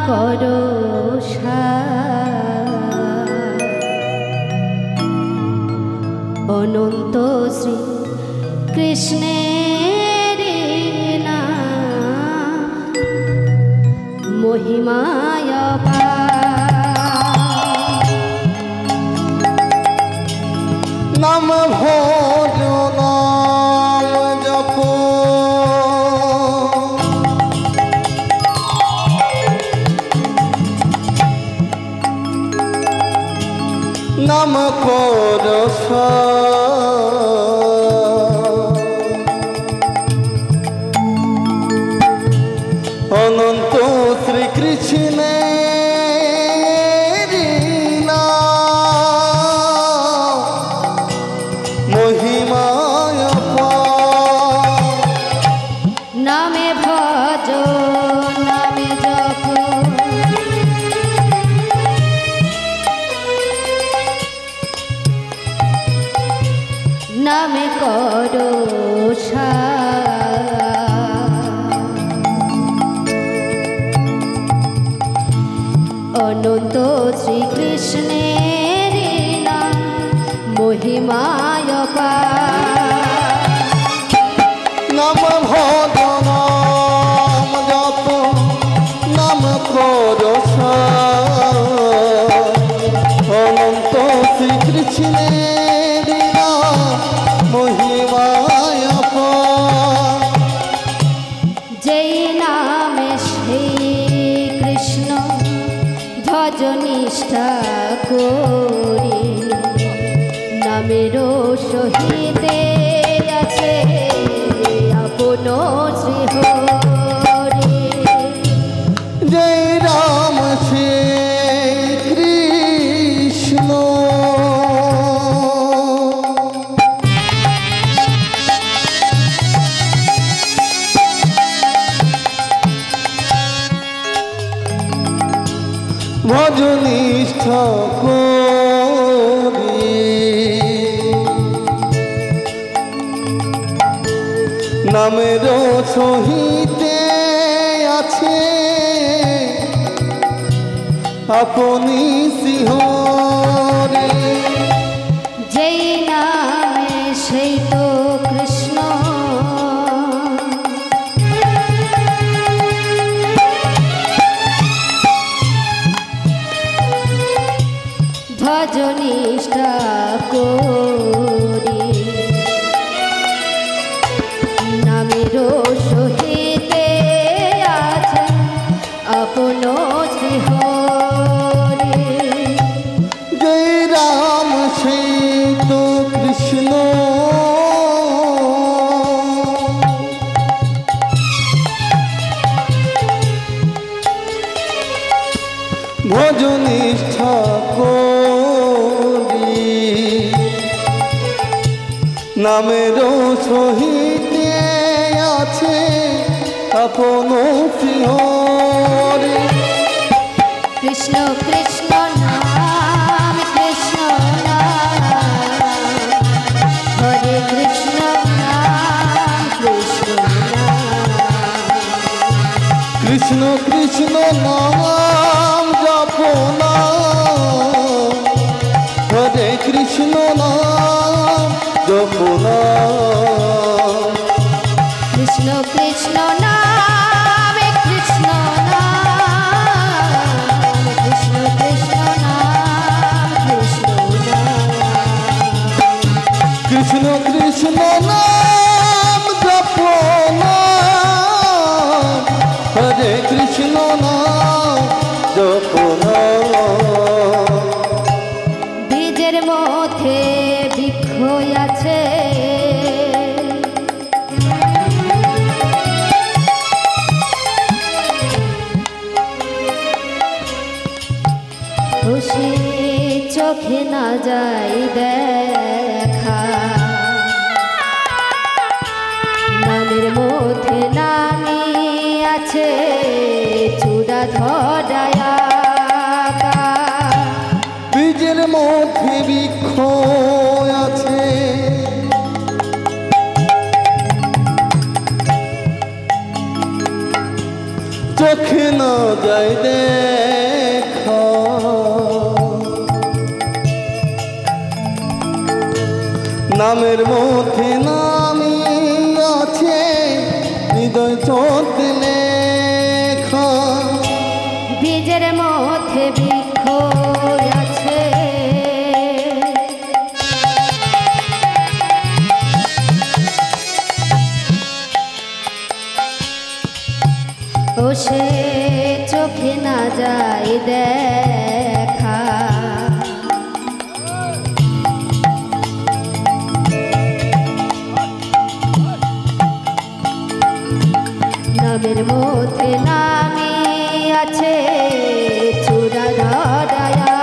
করো অনন্ত শ্রী কৃষ্ণের নাম মহিমায় নাম ভজ নাম জপ নাম করস অনন্ত শ্রীকৃষ্ণের নাম মহিমায় নামে ভজ নামে জপ নামে করো অনন্ত শ্রীকৃষ্ণের নাম মহিমায় নাম ভজ নাম জপ নাম করস অনন্ত শ্রীকৃষ্ণের নাম মহিমায় যেই নামে সেই কৃষ্ণ ভজ নিষ্ঠা করি নামেরও সহিতে আছে আপন শ্রীহরি জয় রাম শ্রী কৃষ্ণ ভজ নিষ্ঠা করি নামের সহিতে আছে আপনি সিংহরে যেই নামে সেই তো কৃষ্ণ ভজ নিষ্ঠা করি নামেরও সহিতে আছে আপন শ্রীহরি জয় রাম শ্রী তো কৃষ্ণ ভজ নিষ্ঠা করি নামের সহিতে আছে আপন সিংহরে কৃষ্ণ কৃষ্ণ নাম কৃষ্ণ নাম হরে কৃষ্ণ নাম কৃষ্ণ নাম কৃষ্ণ কৃষ্ণ নাম জপ হরে কৃষ্ণ নাম জপ কৃষ্ণ কৃষ্ণ নাম কৃষ্ণ নাম কৃষ্ণ কৃষ্ণ নাম কৃষ্ণ নাম কৃষ্ণ কৃষ্ণ নাম জপ হরে কৃষ্ণ নাম জপ বীজের মধ্যে বৃক্ষ আছে খুশি চোখে না যাই দেখা নামের মধ্যে নামি আছে চূড়া ধরায়া বীজের মধ্যে বৃক্ষ আছে চোখে না যায় দেখা নামের মধ্যে নামি আছে হৃদয় চোখ লেখা বীজের মধ্যে বৃক্ষ আছে ও সে চোখে না যায় দেখা নামের মধ্যে নামি আছে চূড়া ধরায়া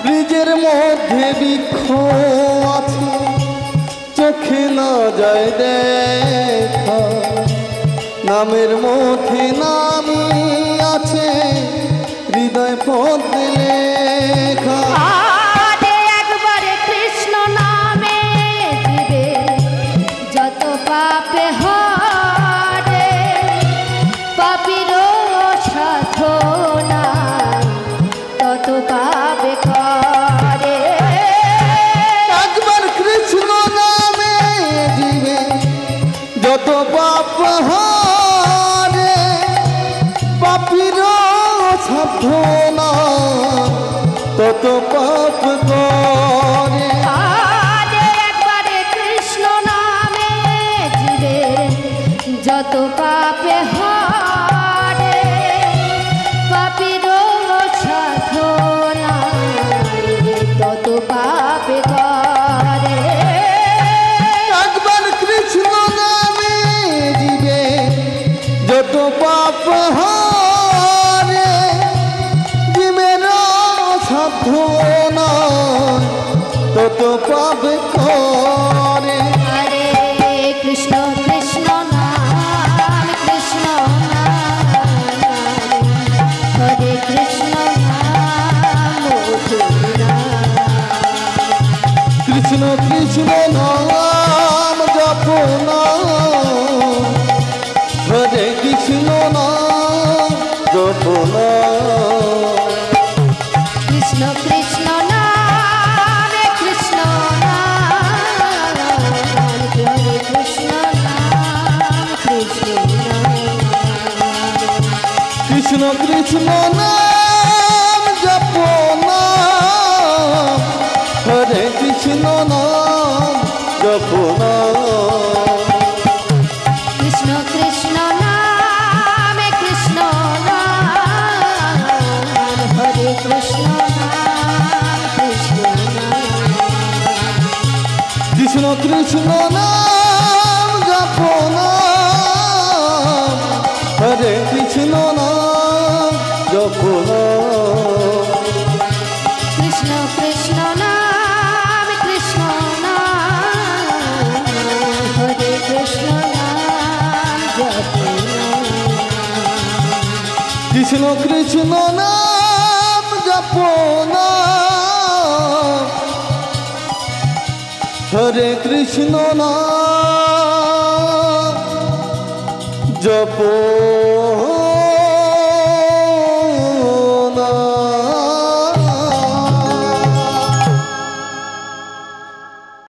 ব্রিজের মধ্যে বৃক্ষ আছে চোখে না যায় দেখা নামের মধ্যে নামি আছে হৃদয় পথ লেখা আরে একবারে কৃষ্ণ নামে দিবে যত পাপে হরে পাপির সাধনা তত পাপে করে একবার কৃষ্ণ নামে দিবে যত পাপ হারে পাপির সাধনা তত পাপ করে আরে একবারে কৃষ্ণ নামে দিবে যত পাপে হরে পাপির সাধনা তত পাপে করে একবার কৃষ্ণ নামে দিবে যত পাপ হারে জীবের সাধনা তত পাপ করে হরে কৃষ্ণ কৃষ্ণ নাম কৃষ্ণ নাম হরে কৃষ্ণ নাম মধুর নাম কৃষ্ণ কৃষ্ণ নাম জপ নাম হরে কৃষ্ণ নাম জপ নাম কৃষ্ণ কৃষ্ণ নাম কৃষ্ণ নাম হরে কৃষ্ণ নাম কৃষ্ণ নাম কৃষ্ণ কৃষ্ণ নাম জপ নাম হরে কৃষ্ণ নাম জপ নাম কৃষ্ণ কৃষ্ণ নাম কৃষ্ণ নাম হরে কৃষ্ণ নাম কৃষ্ণ নাম কৃষ্ণ কৃষ্ণ নাম জপ নাম হরে কৃষ্ণ নাম জপ নাম কৃষ্ণ কৃষ্ণ নাম কৃষ্ণ নাম হরে কৃষ্ণ নাম জপ কৃষ্ণ কৃষ্ণ নাম জপ নাম হরে কৃষ্ণ নাম জপ